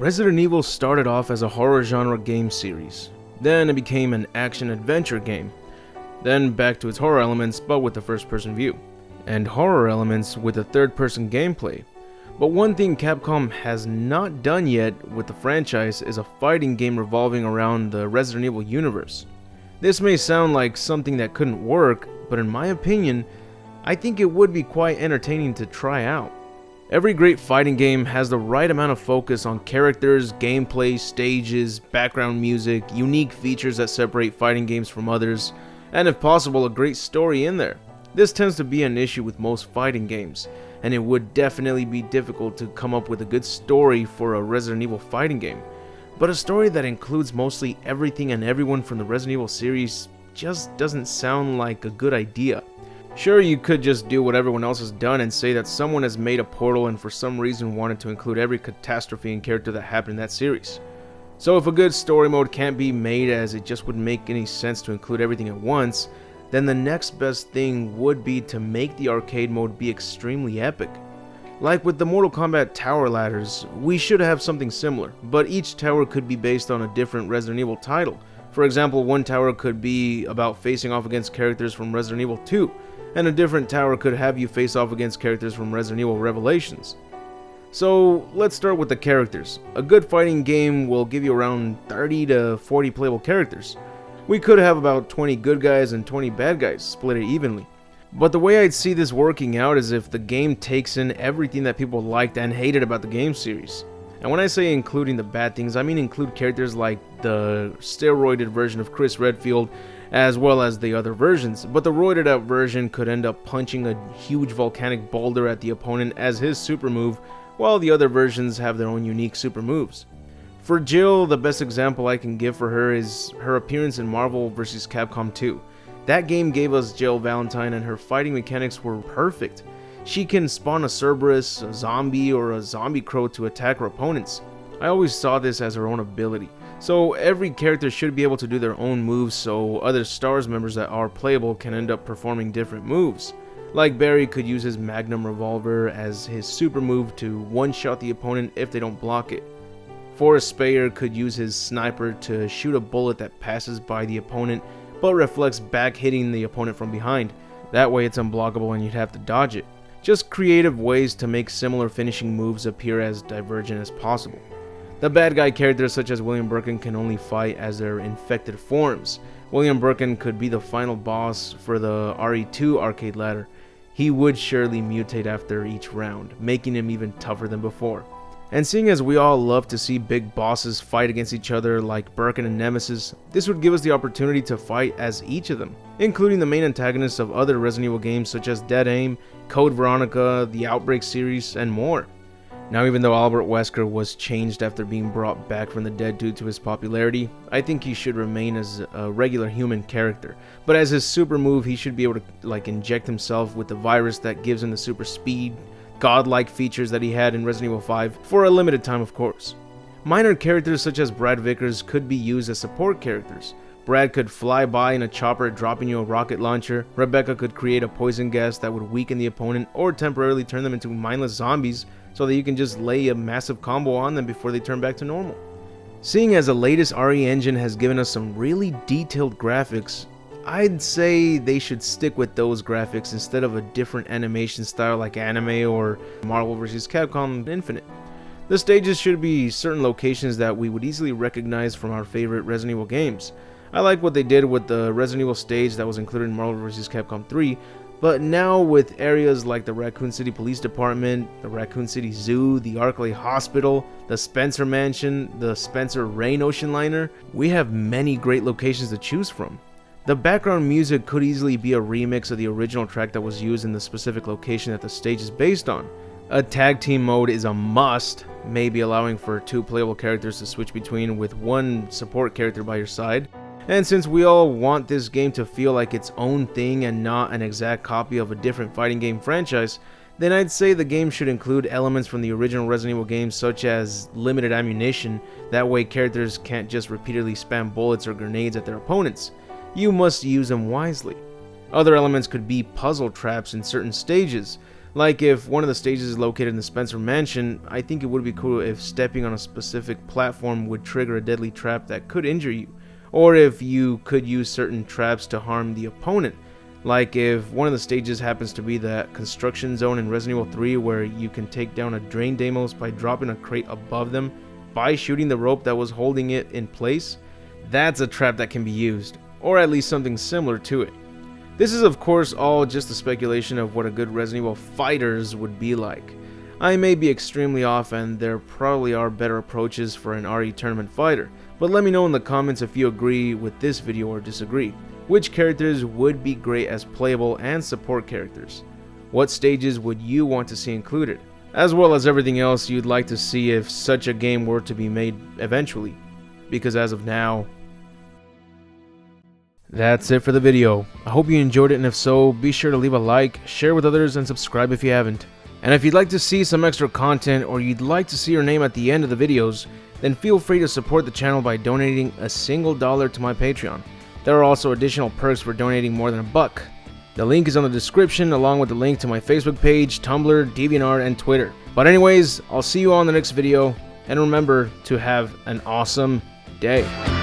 Resident Evil started off as a horror genre game series. Then it became an action-adventure game. Then back to its horror elements, but with the first-person view. And horror elements with a third-person gameplay. But one thing Capcom has not done yet with the franchise is a fighting game revolving around the Resident Evil universe. This may sound like something that couldn't work, but in my opinion, I think it would be quite entertaining to try out. Every great fighting game has the right amount of focus on characters, gameplay, stages, background music, unique features that separate fighting games from others, and if possible, a great story in there. This tends to be an issue with most fighting games, and it would definitely be difficult to come up with a good story for a Resident Evil fighting game. But a story that includes mostly everything and everyone from the Resident Evil series just doesn't sound like a good idea. Sure, you could just do what everyone else has done and say that someone has made a portal and for some reason wanted to include every catastrophe and character that happened in that series. So if a good story mode can't be made as it just wouldn't make any sense to include everything at once, then the next best thing would be to make the arcade mode be extremely epic. Like with the Mortal Kombat tower ladders, we should have something similar, but each tower could be based on a different Resident Evil title. For example, one tower could be about facing off against characters from Resident Evil 2, and a different tower could have you face off against characters from Resident Evil Revelations. So let's start with the characters. A good fighting game will give you around 30 to 40 playable characters. We could have about 20 good guys and 20 bad guys, split it evenly. But the way I'd see this working out is if the game takes in everything that people liked and hated about the game series. And when I say including the bad things, I mean include characters like the steroided version of Chris Redfield, as well as the other versions, but the roided out version could end up punching a huge volcanic boulder at the opponent as his super move, while the other versions have their own unique super moves. For Jill, the best example I can give for her is her appearance in Marvel vs. Capcom 2. That game gave us Jill Valentine and her fighting mechanics were perfect. She can spawn a Cerberus, a zombie, or a zombie crow to attack her opponents. I always saw this as her own ability. So every character should be able to do their own moves so other STARS members that are playable can end up performing different moves. Like Barry could use his Magnum revolver as his super move to one-shot the opponent if they don't block it. Forrest Speyer could use his sniper to shoot a bullet that passes by the opponent but reflects back hitting the opponent from behind. That way it's unblockable and you'd have to dodge it. Just creative ways to make similar finishing moves appear as divergent as possible. The bad guy characters such as William Birkin can only fight as their infected forms. William Birkin could be the final boss for the RE2 arcade ladder. He would surely mutate after each round, making him even tougher than before. And seeing as we all love to see big bosses fight against each other like Birkin and Nemesis, this would give us the opportunity to fight as each of them, including the main antagonists of other Resident Evil games such as Dead Aim, Code Veronica, the Outbreak series, and more. Now, even though Albert Wesker was changed after being brought back from the dead due to his popularity, I think he should remain as a regular human character. But as his super move, he should be able to inject himself with the virus that gives him the super speed, godlike features that he had in Resident Evil 5, for a limited time of course. Minor characters such as Brad Vickers could be used as support characters. Brad could fly by in a chopper dropping you a rocket launcher, Rebecca could create a poison gas that would weaken the opponent or temporarily turn them into mindless zombies so that you can just lay a massive combo on them before they turn back to normal. Seeing as the latest RE engine has given us some really detailed graphics, I'd say they should stick with those graphics instead of a different animation style like anime or Marvel vs. Capcom Infinite. The stages should be certain locations that we would easily recognize from our favorite Resident Evil games. I like what they did with the Resident Evil stage that was included in Marvel vs. Capcom 3, but now with areas like the Raccoon City Police Department, the Raccoon City Zoo, the Arklay Hospital, the Spencer Mansion, the Spencer Rain Ocean Liner, we have many great locations to choose from. The background music could easily be a remix of the original track that was used in the specific location that the stage is based on. A tag team mode is a must, maybe allowing for 2 playable characters to switch between with 1 support character by your side. And since we all want this game to feel like its own thing and not an exact copy of a different fighting game franchise, then I'd say the game should include elements from the original Resident Evil games such as limited ammunition, that way characters can't just repeatedly spam bullets or grenades at their opponents. You must use them wisely. Other elements could be puzzle traps in certain stages, Like if one of the stages is located in the Spencer Mansion, I think it would be cool if stepping on a specific platform would trigger a deadly trap that could injure you, or if you could use certain traps to harm the opponent. Like if one of the stages happens to be that construction zone in Resident Evil 3 where you can take down a Drain Deimos by dropping a crate above them by shooting the rope that was holding it in place, that's a trap that can be used, or at least something similar to it. This is of course all just a speculation of what a good Resident Evil FighterZ would be like. I may be extremely off and there probably are better approaches for an RE tournament fighter, but let me know in the comments if you agree with this video or disagree. Which characters would be great as playable and support characters? What stages would you want to see included? As well as everything else you'd like to see if such a game were to be made eventually. Because as of now, that's it for the video. I hope you enjoyed it, and if so, be sure to leave a like, share with others, and subscribe if you haven't. And if you'd like to see some extra content or you'd like to see your name at the end of the videos, then feel free to support the channel by donating a single dollar to my Patreon. There are also additional perks for donating more than $1. The link is on the description along with the link to my Facebook page, Tumblr, DeviantArt, and Twitter. But anyways, I'll see you all in the next video, and remember to have an awesome day.